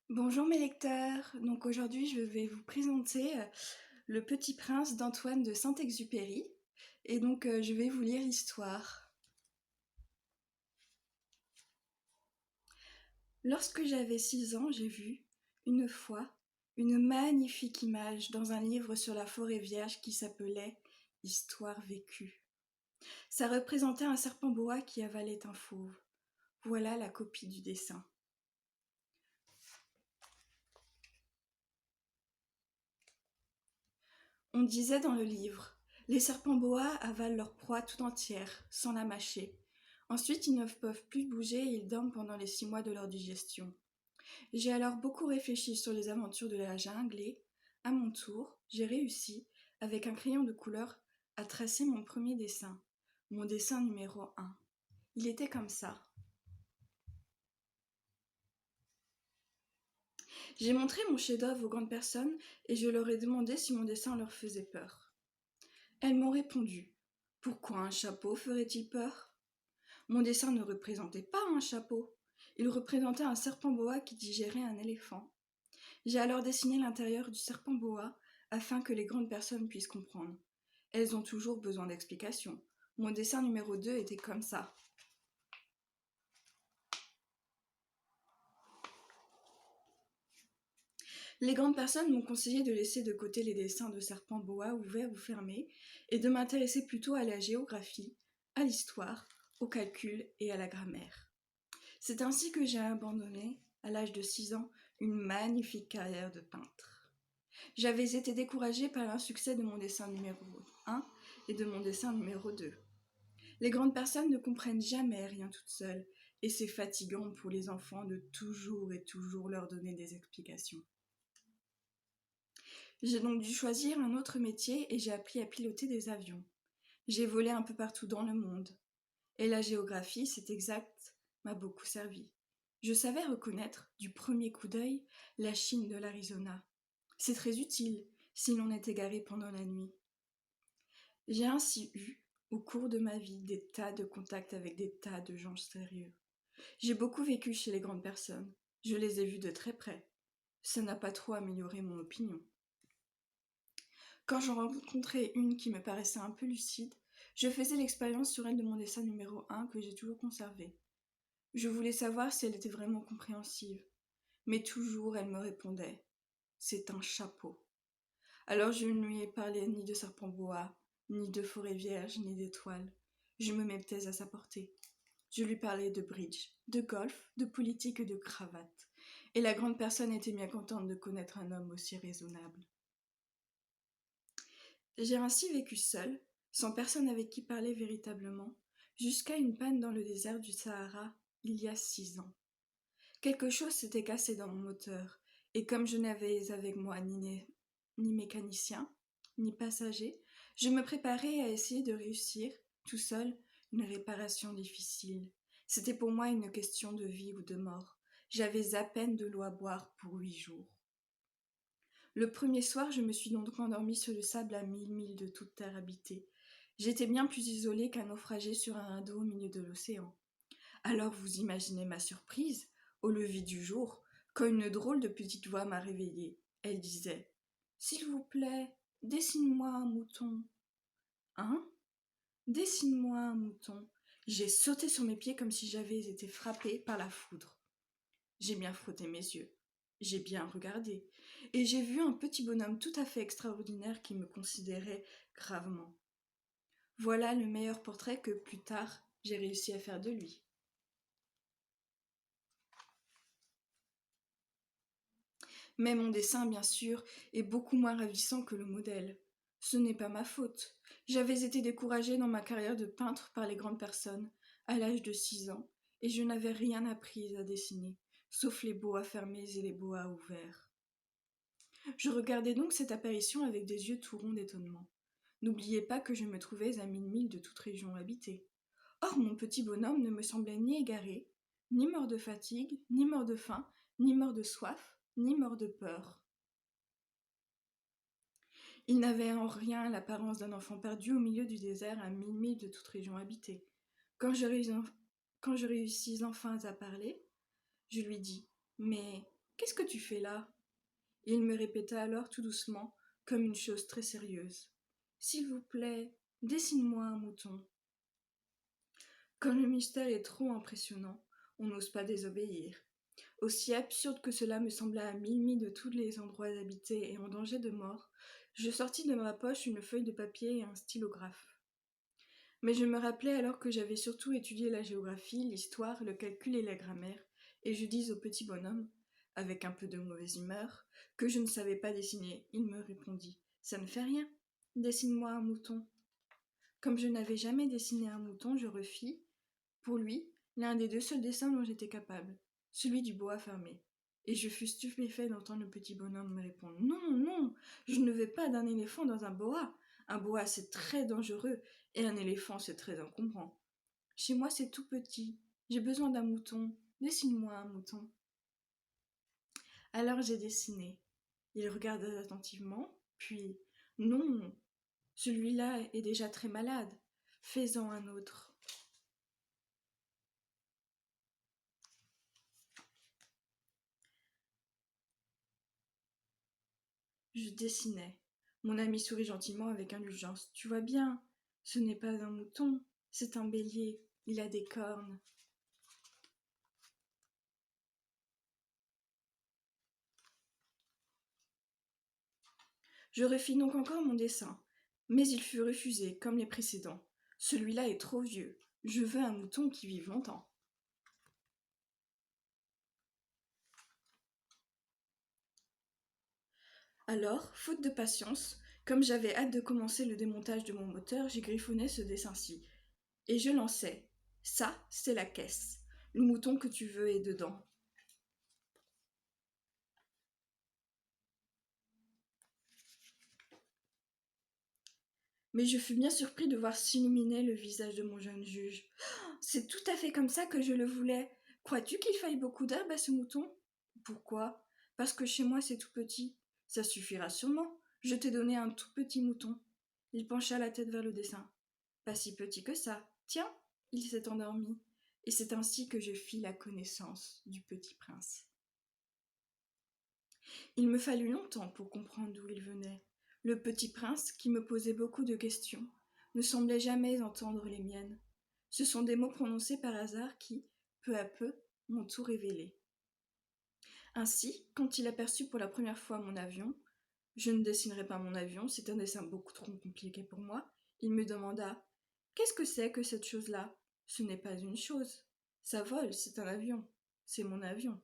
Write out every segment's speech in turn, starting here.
Bonjour mes lecteurs, donc aujourd'hui je vais vous présenter Le Petit Prince d'Antoine de Saint-Exupéry et donc je vais vous lire l'histoire. Lorsque j'avais 6 ans, j'ai vu, une fois, une magnifique image dans un livre sur la forêt vierge qui s'appelait Histoire vécue. Ça représentait un serpent boa qui avalait un fauve. Voilà la copie du dessin. On disait dans le livre, les serpents boa avalent leur proie tout entière, sans la mâcher. Ensuite, ils ne peuvent plus bouger et ils dorment pendant les 6 mois de leur digestion. J'ai alors beaucoup réfléchi sur les aventures de la jungle et, à mon tour, j'ai réussi, avec un crayon de couleur, à tracer mon premier dessin. Mon dessin numéro 1. Il était comme ça. J'ai montré mon chef-d'œuvre aux grandes personnes et je leur ai demandé si mon dessin leur faisait peur. Elles m'ont répondu. Pourquoi un chapeau ferait-il peur? Mon dessin ne représentait pas un chapeau. Il représentait un serpent boa qui digérait un éléphant. J'ai alors dessiné l'intérieur du serpent boa afin que les grandes personnes puissent comprendre. Elles ont toujours besoin d'explications. Mon dessin numéro 2 était comme ça. Les grandes personnes m'ont conseillé de laisser de côté les dessins de serpents boa ouverts ou fermés et de m'intéresser plutôt à la géographie, à l'histoire, au calcul et à la grammaire. C'est ainsi que j'ai abandonné, à l'âge de 6 ans, une magnifique carrière de peintre. J'avais été découragée par l'insuccès de mon dessin numéro 1 et de mon dessin numéro 2. Les grandes personnes ne comprennent jamais rien toutes seules, et c'est fatigant pour les enfants de toujours et toujours leur donner des explications. J'ai donc dû choisir un autre métier et j'ai appris à piloter des avions. J'ai volé un peu partout dans le monde. Et la géographie, c'est exact, m'a beaucoup servi. Je savais reconnaître, du premier coup d'œil, la Chine de l'Arizona. C'est très utile si l'on est égaré pendant la nuit. J'ai ainsi eu, au cours de ma vie, des tas de contacts avec des tas de gens sérieux. J'ai beaucoup vécu chez les grandes personnes. Je les ai vus de très près. Ça n'a pas trop amélioré mon opinion. Quand j'en rencontrais une qui me paraissait un peu lucide, je faisais l'expérience sur elle de mon dessin numéro 1 que j'ai toujours conservé. Je voulais savoir si elle était vraiment compréhensive. Mais toujours elle me répondait « C'est un chapeau ». Alors je ne lui ai parlé ni de serpent boa, ni de forêt vierge, ni d'étoiles. Je me mettais à sa portée. Je lui parlais de bridge, de golf, de politique et de cravate. Et la grande personne était bien contente de connaître un homme aussi raisonnable. J'ai ainsi vécu seule, sans personne avec qui parler véritablement, jusqu'à une panne dans le désert du Sahara, il y a 6 ans. Quelque chose s'était cassé dans mon moteur, et comme je n'avais avec moi ni mécanicien, ni passager, je me préparais à essayer de réussir, tout seul, une réparation difficile. C'était pour moi une question de vie ou de mort. J'avais à peine de l'eau à boire pour 8 jours. Le premier soir, je me suis donc endormie sur le sable à 1000 milles de toute terre habitée. J'étais bien plus isolée qu'un naufragé sur un radeau au milieu de l'océan. Alors vous imaginez ma surprise, au lever du jour, quand une drôle de petite voix m'a réveillée. Elle disait « S'il vous plaît, dessine-moi un mouton. » Hein? Dessine-moi un mouton. J'ai sauté sur mes pieds comme si j'avais été frappée par la foudre. J'ai bien frotté mes yeux. J'ai bien regardé. Et j'ai vu un petit bonhomme tout à fait extraordinaire qui me considérait gravement. Voilà le meilleur portrait que, plus tard, j'ai réussi à faire de lui. Mais mon dessin, bien sûr, est beaucoup moins ravissant que le modèle. Ce n'est pas ma faute. J'avais été découragée dans ma carrière de peintre par les grandes personnes, à l'âge de 6 ans, et je n'avais rien appris à dessiner, sauf les boas fermés et les boas ouverts. Je regardais donc cette apparition avec des yeux tout ronds d'étonnement. N'oubliez pas que je me trouvais à 1000 milles de toute région habitée. Or, mon petit bonhomme ne me semblait ni égaré, ni mort de fatigue, ni mort de faim, ni mort de soif, ni mort de peur. Il n'avait en rien l'apparence d'un enfant perdu au milieu du désert à 1000 milles de toute région habitée. Quand je réussis enfin à parler, je lui dis « Mais Qu'est-ce que tu fais là ?» Et il me répéta alors tout doucement, comme une chose très sérieuse. « S'il vous plaît, dessine-moi un mouton. » Quand le mystère est trop impressionnant, on n'ose pas désobéir. Aussi absurde que cela me sembla à 1000 milles de tous les endroits habités et en danger de mort, je sortis de ma poche une feuille de papier et un stylographe. Mais je me rappelais alors que j'avais surtout étudié la géographie, l'histoire, le calcul et la grammaire, et je dis au petit bonhomme, avec un peu de mauvaise humeur, que je ne savais pas dessiner. Il me répondit, « Ça ne fait rien, dessine-moi un mouton. » Comme je n'avais jamais dessiné un mouton, je refis, pour lui, l'un des 2 seuls dessins dont j'étais capable, celui du boa fermé. Et je fus stupéfait d'entendre le petit bonhomme me répondre, « Non, non, je ne veux pas d'un éléphant dans un boa. Un boa, c'est très dangereux, et un éléphant, c'est très encombrant. Chez moi, c'est tout petit. J'ai besoin d'un mouton. Dessine-moi un mouton. » Alors j'ai dessiné. Il regarda attentivement, puis, « Non, celui-là est déjà très malade. Fais-en un autre. » Je dessinais. Mon ami sourit gentiment avec indulgence. « Tu vois bien, ce n'est pas un mouton, c'est un bélier. Il a des cornes. » Je refis donc encore mon dessin, mais il fut refusé, comme les précédents. « Celui-là est trop vieux. Je veux un mouton qui vive longtemps. » Alors, faute de patience, comme j'avais hâte de commencer le démontage de mon moteur, j'ai griffonné ce dessin-ci. Et je lançai. « Ça, c'est la caisse. Le mouton que tu veux est dedans. » Mais je fus bien surpris de voir s'illuminer le visage de mon jeune juge. « C'est tout à fait comme ça que je le voulais. Crois-tu qu'il faille beaucoup d'herbe à ce mouton ? » ?»« Pourquoi ? Parce que chez moi c'est tout petit. » »« Ça suffira sûrement. Je t'ai donné un tout petit mouton. » Il pencha la tête vers le dessin. « Pas si petit que ça. Tiens !» Il s'est endormi. Et c'est ainsi que je fis la connaissance du petit prince. Il me fallut longtemps pour comprendre d'où il venait. Le petit prince, qui me posait beaucoup de questions, ne semblait jamais entendre les miennes. Ce sont des mots prononcés par hasard qui, peu à peu, m'ont tout révélé. Ainsi, quand il aperçut pour la première fois mon avion, je ne dessinerai pas mon avion, c'est un dessin beaucoup trop compliqué pour moi, il me demanda « Qu'est-ce que c'est que cette chose-là ? Ce n'est pas une chose. Ça vole, c'est un avion. C'est mon avion. »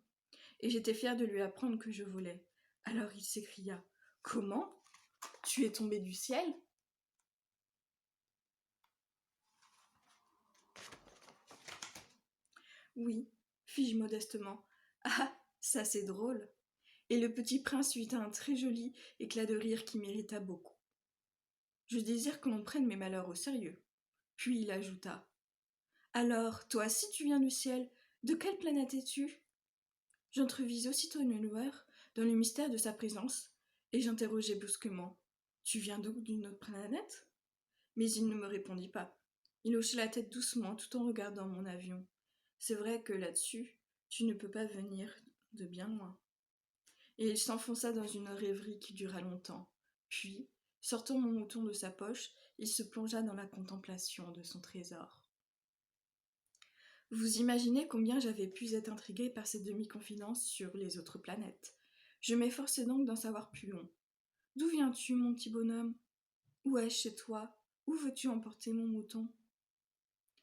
Et j'étais fière de lui apprendre que je volais. Alors il s'écria « Comment ? Tu es tombé du ciel ?» « Oui, fis-je modestement. Ah, ça c'est drôle. » Et le petit prince eut un très joli éclat de rire qui m'irrita beaucoup. Je désire que l'on prenne mes malheurs au sérieux. Puis il ajouta « Alors, toi aussi tu viens du ciel. De quelle planète es-tu » J'entrevis aussitôt une lueur dans le mystère de sa présence, et j'interrogeai brusquement « Tu viens donc d'une autre planète ?» Mais il ne me répondit pas. Il hocha la tête doucement tout en regardant mon avion. C'est vrai que là-dessus, tu ne peux pas venir de bien loin. Et il s'enfonça dans une rêverie qui dura longtemps. Puis, sortant mon mouton de sa poche, il se plongea dans la contemplation de son trésor. Vous imaginez combien j'avais pu être intriguée par cette demi-confidence sur les autres planètes. Je m'efforçais donc d'en savoir plus long. « D'où viens-tu, mon petit bonhomme ? Où est-ce chez toi ? Où veux-tu emporter mon mouton ?»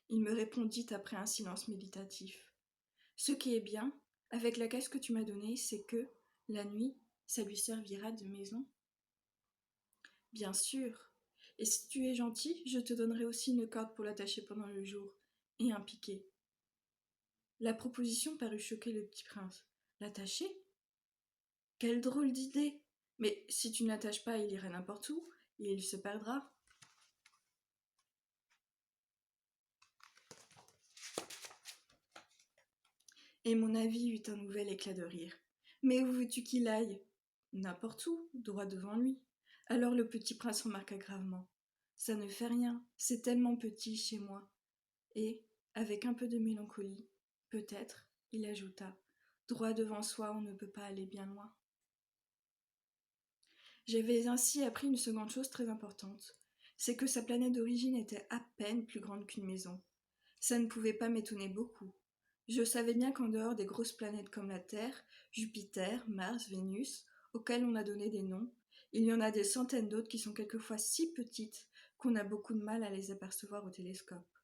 Il me répondit après un silence méditatif. « Ce qui est bien, avec la caisse que tu m'as donnée, c'est que, la nuit, ça lui servira de maison. » « Bien sûr. Et si tu es gentil, je te donnerai aussi une corde pour l'attacher pendant le jour, et un piquet. » La proposition parut choquer le petit prince. « L'attacher ? Quelle drôle d'idée ! Mais si tu ne l'attaches pas, il ira n'importe où, et il se perdra. » Et mon avis eut un nouvel éclat de rire. « Mais où veux-tu qu'il aille ? » ?»« N'importe où, droit devant lui. » Alors le petit prince remarqua gravement. « Ça ne fait rien, c'est tellement petit chez moi. » Et, avec un peu de mélancolie, peut-être, il ajouta Droit devant soi, on ne peut pas aller bien loin. J'avais ainsi appris une seconde chose très importante, c'est que sa planète d'origine était à peine plus grande qu'une maison. Ça ne pouvait pas m'étonner beaucoup. Je savais bien qu'en dehors des grosses planètes comme la Terre, Jupiter, Mars, Vénus, auxquelles on a donné des noms, il y en a des centaines d'autres qui sont quelquefois si petites qu'on a beaucoup de mal à les apercevoir au télescope.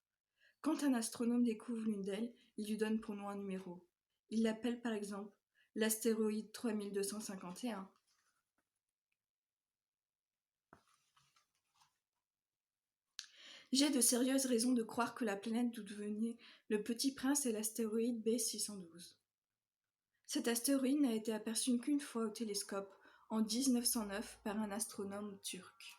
Quand un astronome découvre l'une d'elles, il lui donne pour nom un numéro. Il l'appelle par exemple l'astéroïde 3251. J'ai de sérieuses raisons de croire que la planète d'où venait le Petit Prince est l'astéroïde B612. Cet astéroïde n'a été aperçu qu'une fois au télescope, en 1909, par un astronome turc.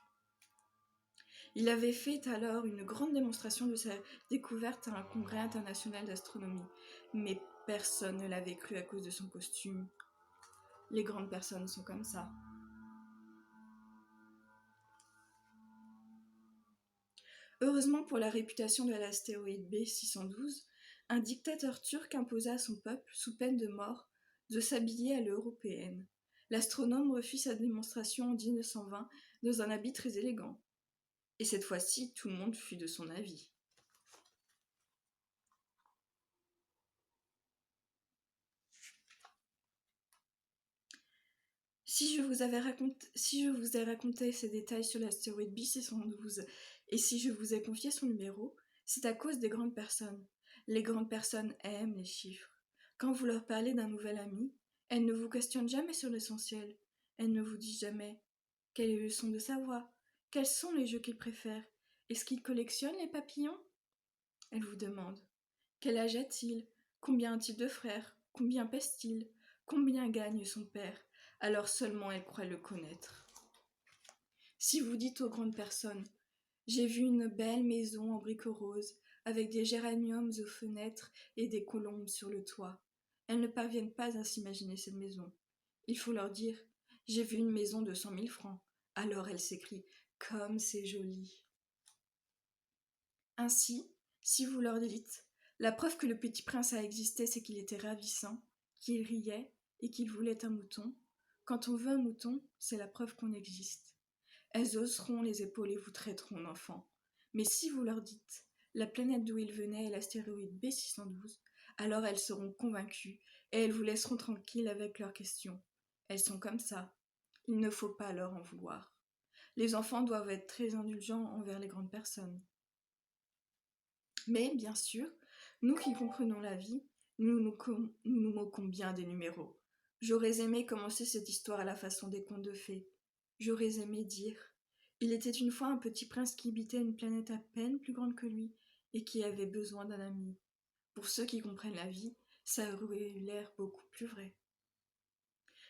Il avait fait alors une grande démonstration de sa découverte à un congrès international d'astronomie, mais personne ne l'avait cru à cause de son costume. Les grandes personnes sont comme ça. Heureusement pour la réputation de l'astéroïde B612, un dictateur turc imposa à son peuple, sous peine de mort, de s'habiller à l'européenne. L'astronome refit sa démonstration en 1920 dans un habit très élégant. Et cette fois-ci, tout le monde fut de son avis. Si je vous ai raconté ces détails sur l'astéroïde B612 et si je vous ai confié son numéro, c'est à cause des grandes personnes. Les grandes personnes aiment les chiffres. Quand vous leur parlez d'un nouvel ami, elles ne vous questionnent jamais sur l'essentiel. Elles ne vous disent jamais quel est le son de sa voix, quels sont les jeux qu'il préfère, est-ce qu'il collectionne les papillons. Elles vous demandent quel âge a-t-il, combien a-t-il de frères, combien pèse-t-il, combien gagne son père. Alors seulement elle croit le connaître. Si vous dites aux grandes personnes « J'ai vu une belle maison en briques roses, avec des géraniums aux fenêtres et des colombes sur le toit », elles ne parviennent pas à s'imaginer cette maison. Il faut leur dire « J'ai vu une maison de 100 000 francs ». Alors elles s'écrient « Comme c'est joli ». Ainsi, si vous leur dites « La preuve que le petit prince a existé, c'est qu'il était ravissant, qu'il riait et qu'il voulait un mouton », quand on veut un mouton, c'est la preuve qu'on existe. Elles hausseront les épaules et vous traiteront d'enfant. Mais si vous leur dites « La planète d'où il venait est l'astéroïde B612 », alors elles seront convaincues et elles vous laisseront tranquille avec leurs questions. Elles sont comme ça. Il ne faut pas leur en vouloir. Les enfants doivent être très indulgents envers les grandes personnes. Mais, bien sûr, nous qui comprenons la vie, nous nous moquons bien des numéros. J'aurais aimé commencer cette histoire à la façon des contes de fées. J'aurais aimé dire « Il était une fois un petit prince qui habitait une planète à peine plus grande que lui et qui avait besoin d'un ami. » Pour ceux qui comprennent la vie, ça aurait eu l'air beaucoup plus vrai.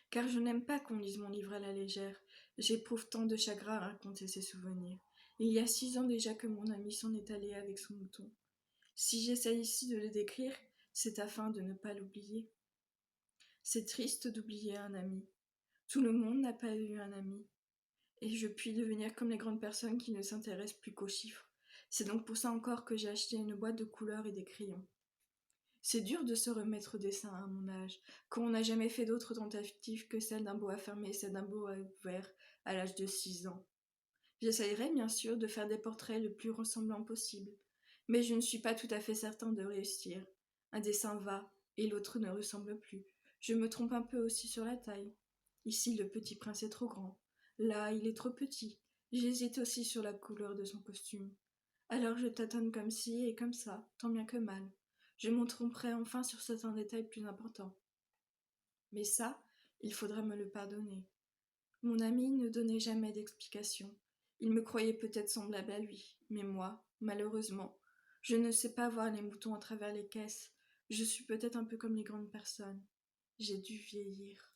Car je n'aime pas qu'on lise mon livre à la légère. J'éprouve tant de chagrin à raconter ces souvenirs. Il y a 6 ans déjà que mon ami s'en est allé avec son mouton. Si j'essaie ici de le décrire, c'est afin de ne pas l'oublier. C'est triste d'oublier un ami. Tout le monde n'a pas eu un ami. Et je puis devenir comme les grandes personnes qui ne s'intéressent plus qu'aux chiffres. C'est donc pour ça encore que j'ai acheté une boîte de couleurs et des crayons. C'est dur de se remettre au dessin à mon âge, quand on n'a jamais fait d'autres tentatives que celle d'un boa fermé et celle d'un boa ouvert à l'âge de 6 ans. J'essayerai bien sûr de faire des portraits le plus ressemblants possible, mais je ne suis pas tout à fait certain de réussir. Un dessin va, et l'autre ne ressemble plus. Je me trompe un peu aussi sur la taille. Ici, le petit prince est trop grand. Là, il est trop petit. J'hésite aussi sur la couleur de son costume. Alors je tâtonne comme ci et comme ça, tant bien que mal. Je m'en tromperai enfin sur certains détails plus importants. Mais ça, il faudra me le pardonner. Mon ami ne donnait jamais d'explication. Il me croyait peut-être semblable à lui, mais moi, malheureusement, je ne sais pas voir les moutons à travers les caisses. Je suis peut-être un peu comme les grandes personnes. J'ai dû vieillir.